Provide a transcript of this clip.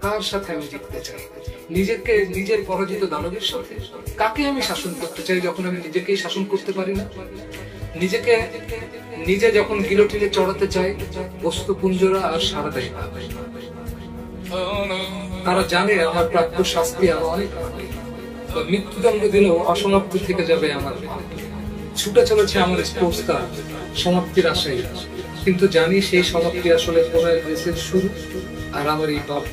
কার সাথে আমি জিততে চাই? নিজেকে, নিজের পরাজিত দানবের সাথে? কাকে আমি শাসন করতে চাই যখন আমি নিজেকেই শাসন করতে পারি না? নিজেকে নিজে যখন গিলোটিনে চড়াতে চাই, বস্তুপুঞ্জরা আর সারা দেয় না। তারা জানে আমার প্রাপ্য শাস্তি আরো অনেক, মৃত্যুদণ্ড দিলেও অসমাপ্ত থেকে যাবে আমার। ছুটে চলেছে আমার স্পোর্টস কার সমাপ্তির আশায়, কিন্তু জানি সেই সমাপ্তি আসলে পুনরায় রেসের শুরু, আর আমার এই পাপ